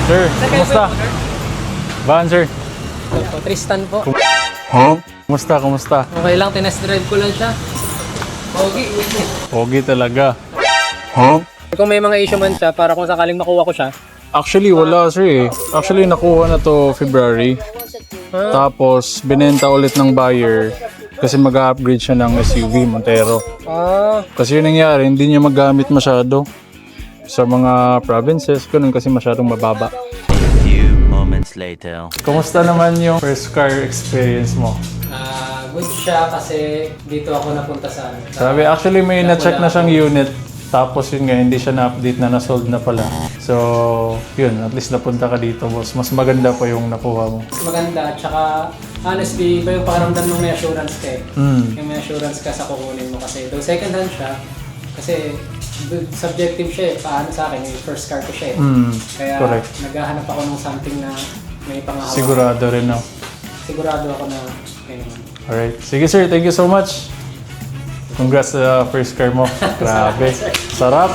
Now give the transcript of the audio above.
Sir, kumusta? Van, sir. Po, Tristan po. Kumusta? Okay lang, tinest drive ko lang siya. Okay. Pogi talaga. Kung may mga issue man siya, para kung sakaling makuha ko siya. Actually, wala sir eh. Actually, nakuha na to February. Tapos, binenta ulit ng buyer kasi mag-upgrade siya ng SUV Montero. Kasi yun nangyari, hindi niya magamit masyado sa mga provinces, ganun kasi masyadong mababa. Few moments later. Kumusta naman yung first car experience mo? Good siya kasi dito ako napunta sa ano. Sabi, actually may na-check na siyang unit. Tapos yun nga, hindi siya na-update na na-sold na pala. So, yun, at least napunta ka dito, boss. Mas maganda pa yung nakuha mo. Mas maganda, tsaka honestly, iba yung pakiramdam ng may assurance ka eh. Yung may assurance ka sa kukunin mo kasi though second hand siya, kasi subjective siya eh. Paano sa akin, yung first car ko siya eh. Kaya correct. naghahanap ako ng something na may panghawa. Sigurado rin, no? Sigurado ako na may naman. Alright. Sige sir, thank you so much. Congrats sa first car mo. Grabe. Sarap.